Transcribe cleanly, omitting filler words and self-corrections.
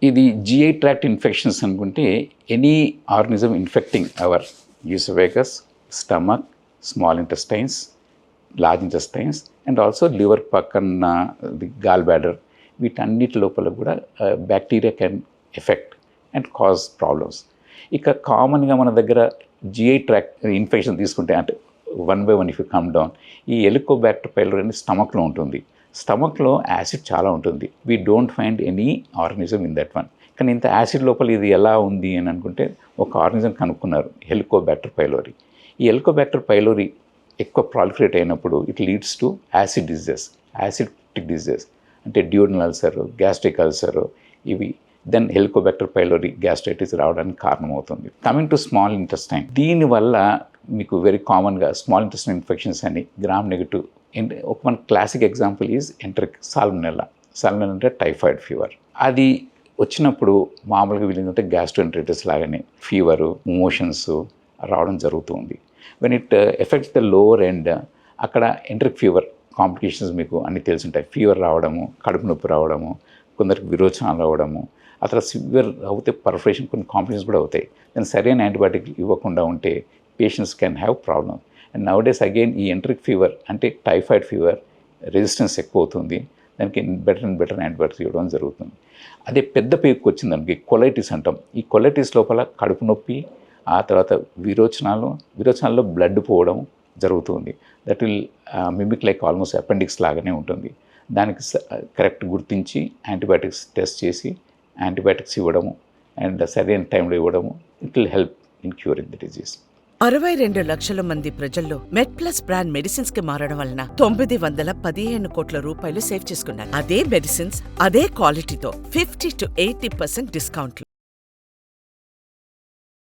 ఇది GI tract infections అనుకుంటే any organism infecting our oesophagus, stomach, small intestines, large intestines and also liver పక్కన the gall bladder, వీటన్నిటి లోపల కూడా bacteria can affect and cause problems. ఇక కామన్గా మన దగ్గర జిఐ ట్రాక్ట్ ఇన్ఫెక్షన్ తీసుకుంటే అంటే 1 by 1 if you come down, ఈ హెలికోబాక్టర్ పైలోరీ అనేది స్టమక్లో ఉంటుంది. స్టమక్లో యాసిడ్ చాలా ఉంటుంది. We don't find any organism in that one. కానీ ఇంత యాసిడ్ లోపల ఇది ఎలా ఉంది అని అనుకుంటే ఒక ఆర్గనిజం కనుక్కున్నారు, హెలికోబాక్టర్ పైలోరీ. ఈ హెలికోబాక్టర్ పైలోరీ ఎక్కువ ప్రాలిఫరేట్ అయినప్పుడు it leads to acid diseases, acidic diseases అంటే డ్యూడెనల్ అల్సర్, గ్యాస్ట్రిక్ అల్సర్, ఇవి దెన్ హెలికోబాక్టర్ పైలోరీ గ్యాస్ట్రైటిస్ రావడానికి కారణమవుతుంది. కమింగ్ టు స్మాల్ ఇంటెస్టైన్, దీనివల్ల మీకు వెరీ కామన్గా స్మాల్ ఇంటెస్టైన్ ఇన్ఫెక్షన్స్ అని గ్రామ్ నెగటివ్. ఒక మన classic example is enteric salmonella. Salmonella అంటే టైఫాయిడ్ ఫీవర్. అది వచ్చినప్పుడు మామూలుగా వీళ్ళంటే గ్యాస్ట్రోఎంటరైటిస్ లాగానే ఫీవరు, మోషన్స్ రావడం జరుగుతుంది. When it effects the lower end, అక్కడ ఎంటరిక్ ఫీవర్ కాంప్లికేషన్స్ మీకు అన్నీ తెలుసుంటాయి. ఫీవర్ రావడము, కడుపు నొప్పి రావడము, కొందరికి విరోచనాలు రావడము, ఆ తర్వాత సివియర్ అవుతే పర్ఫరేషన్, కొన్ని కాంప్లికేషన్స్ కూడా అవుతాయి. దాన్ని సరైన యాంటీబయాటిక్ ఇవ్వకుండా ఉంటే patients can have problem. And now days again ఈ ఎంటరిక్ ఫీవర్ అంటే టైఫాయిడ్ ఫీవర్ రెసిస్టెన్స్ ఎక్కువ అవుతుంది. దానికి బెటర్ అండ్ బెటర్ యాంటీబయాటిక్స్ ఇవ్వడం జరుగుతుంది. అదే పెద్ద పేరుకు వచ్చింది దానికి కొలైటిస్ అంటాం. ఈ కొలైటిస్ లోపల కడుపు నొప్పి, ఆ తర్వాత విరోచనాల్లో బ్లడ్ పోవడం జరుగుతుంది. That will mimic like almost appendix లాగానే ఉంటుంది. దానికి కరెక్ట్ గుర్తించి యాంటీబయాటిక్స్ టెస్ట్ చేసి యాంటీబయాటిక్స్ ఇవ్వడము అండ్ సరైన టైంలో ఇవ్వడము, it will help in curing the disease. 62 లక్షల మంది ప్రజల్లో మెడ్ప్లస్ బ్రాండ్ మెడిసిన్స్ కి మారడం వలన 915 కోట్ల రూపాయలు సేవ్ చేసుకున్నారు. అదే మెడిసిన్స్, అదే క్వాలిటీతో 50 to 80% డిస్కౌంట్లు.